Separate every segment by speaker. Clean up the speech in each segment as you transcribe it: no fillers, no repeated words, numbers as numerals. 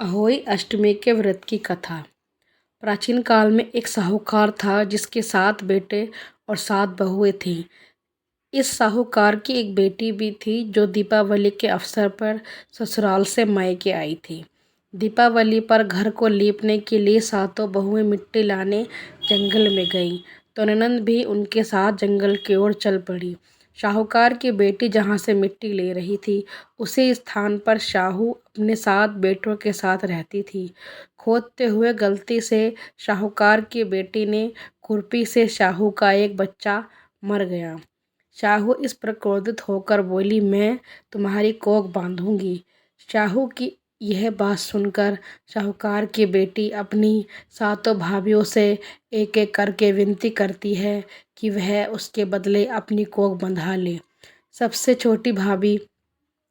Speaker 1: अहोई अष्टमी के व्रत की कथा। प्राचीन काल में एक साहूकार था जिसके 7 बेटे और 7 बहुएं थीं। इस साहूकार की एक बेटी भी थी जो दीपावली के अवसर पर ससुराल से मायके आई थी। दीपावली पर घर को लीपने के लिए सातों बहुएं मिट्टी लाने जंगल में गईं, तो ननंद भी उनके साथ जंगल की ओर चल पड़ी। शाहूकार की बेटी जहाँ से मिट्टी ले रही थी, उसी स्थान पर शाहू अपने 7 बेटों के साथ रहती थी। खोदते हुए गलती से शाहूकार की बेटी ने खुरपी से शाहू का एक बच्चा मर गया। शाहू इस पर क्रोधित होकर बोली, मैं तुम्हारी कोख बांधूंगी। शाहू की यह बात सुनकर शाहूकार की बेटी अपनी सातों भाभियों से एक एक करके विनती करती है कि वह उसके बदले अपनी कोख बंधा ले। सबसे छोटी भाभी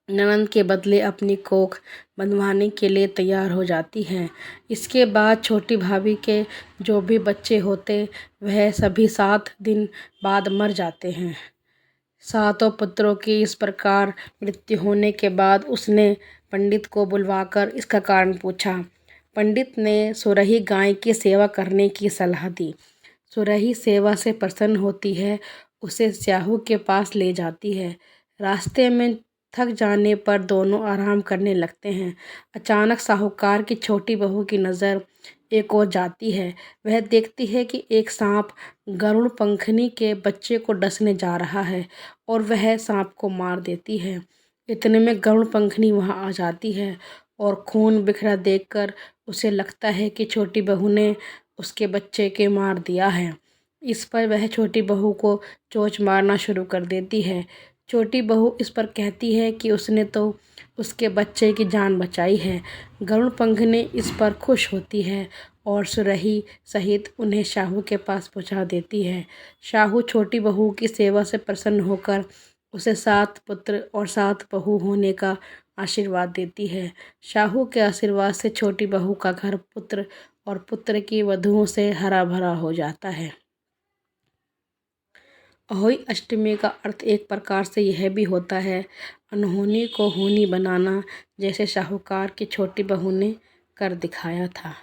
Speaker 1: ननंद के बदले अपनी कोख बंधवाने के लिए तैयार हो जाती हैं। इसके बाद छोटी भाभी के जो भी बच्चे होते वह सभी 7 दिन बाद मर जाते हैं। सातों पुत्रों की इस प्रकार मृत्यु होने के बाद उसने पंडित को बुलवाकर इसका कारण पूछा। पंडित ने सुरही गाय की सेवा करने की सलाह दी। सुरही सेवा से प्रसन्न होती है, उसे शाहू के पास ले जाती है। रास्ते में थक जाने पर दोनों आराम करने लगते हैं। अचानक साहूकार की छोटी बहू की नज़र एक ओर जाती है। वह देखती है कि एक सांप गरुड़ पंखनी के बच्चे को डसने जा रहा है और वह सांप को मार देती है। इतने में गरुड़ पंखनी वहां आ जाती है और खून बिखरा देखकर उसे लगता है कि छोटी बहू ने उसके बच्चे के मार दिया है। इस पर वह छोटी बहू को चोंच मारना शुरू कर देती है। छोटी बहू इस पर कहती है कि उसने तो उसके बच्चे की जान बचाई है। गरुड़ पंखनी इस पर खुश होती है और सुरही सहित उन्हें शाहू के पास पहुंचा देती है। शाहू छोटी बहू की सेवा से प्रसन्न होकर उसे 7 पुत्र और 7 बहू होने का आशीर्वाद देती है। शाहू के आशीर्वाद से छोटी बहू का घर पुत्र और पुत्र की वधुओं से हरा भरा हो जाता है। अहोई अष्टमी का अर्थ एक प्रकार से यह भी होता है अनहोनी को होनी बनाना, जैसे शाहूकार की छोटी बहू ने कर दिखाया था।